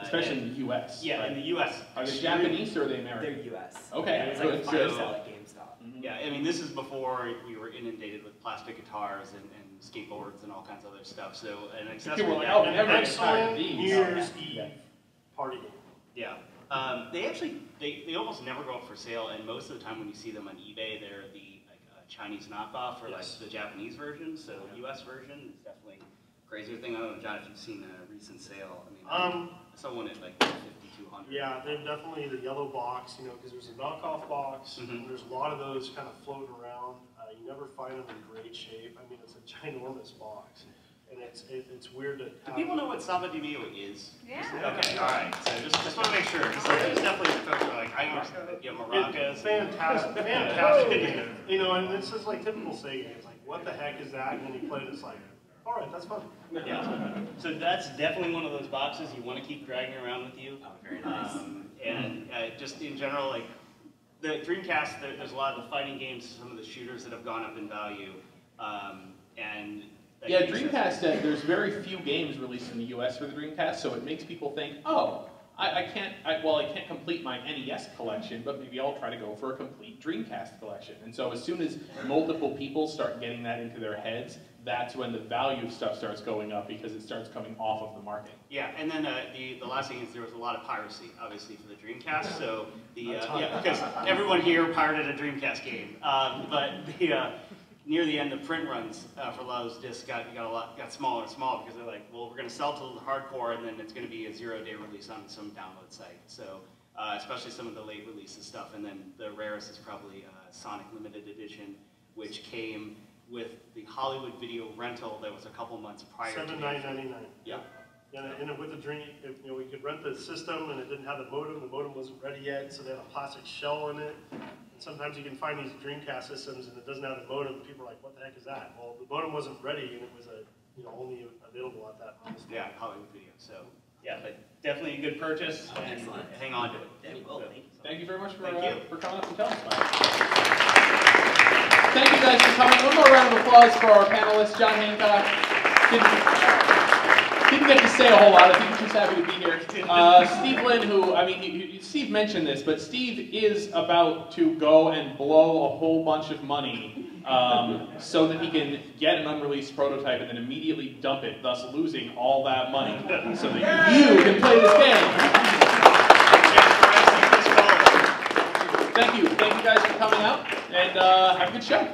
Especially and- in the U.S. Yeah, right? in the U.S. Are they Japanese or are they American? They're U.S. Okay, It's good, like good. fire sale at GameStop. Yeah, I mean, this is before we were inundated with plastic guitars and skateboards and all kinds of other stuff. So, an accessory. People were like, that- oh, An never excellent tired of these. New Year's Yeah. Eve party game. Yeah. They actually, they almost never go up for sale, and most of the time when you see them on eBay, they're the Chinese knockoff or Yes. like the Japanese version. So, U.S. version is definitely a crazier thing. I don't know, John, if you've seen a recent sale. I mean, I saw one at like 5,200. Yeah, they're definitely the yellow box, you know, because there's a knockoff box, Mhm. and there's a lot of those kind of floating around. You never find them in great shape. I mean, it's a ginormous box, and it's weird to Do have. people know what Samba de Amigo is? Yeah. Okay, all right. So just want to make sure. So there's definitely folks who are like, I understand that, maracas. It's fantastic, fantastic game. You know, and it's just like typical Sega games. Like, what the heck is that? And then you play it, it's like, all right, that's fun. Yeah. So that's definitely one of those boxes you want to keep dragging around with you. Oh, very nice. And just in general, like the Dreamcast, there's a lot of the fighting games, some of the shooters that have gone up in value. And Yeah, Dreamcast, there's very few games released in the US for the Dreamcast, so it makes people think, oh, I can't complete my NES collection, but maybe I'll try to go for a complete Dreamcast collection. And so as soon as multiple people start getting that into their heads, that's when the value of stuff starts going up because it starts coming off of the market. Yeah, and then the last thing is there was a lot of piracy, obviously, for the Dreamcast. So yeah, because everyone here pirated a Dreamcast game. But near the end, the print runs for a lot of those discs got smaller and smaller because they're like, well, we're going to sell to the hardcore, and then it's going to be a 0-day release on some download site. So especially some of the late releases stuff, and then the rarest is probably Sonic Limited Edition, which came with the Hollywood Video rental that was a couple months prior to $7,999. Yeah. And with the Dream, you know, we could rent the system, and it didn't have the modem. The modem wasn't ready yet, so they had a plastic shell in it. And sometimes you can find these Dreamcast systems, and it doesn't have the modem. And people are like, "What the heck is that?" Well, the modem wasn't ready, and it was only available at that time. Yeah, Hollywood Video. So yeah, but definitely a good purchase, and Excellent. hang on to it. Thank you. So, Thank you so much. Thank you very much for Thank you. coming up and telling us about it. Thank you guys. guys for coming. One more round of applause for our panelists. John Hancock didn't get to say a whole lot. I think he's just happy to be here. Steve Lynn, who, I mean, Steve mentioned this, but Steve is about to go and blow a whole bunch of money so that he can get an unreleased prototype and then immediately dump it, thus losing all that money so that you can play this game. Thank you guys for coming out, and have a good show.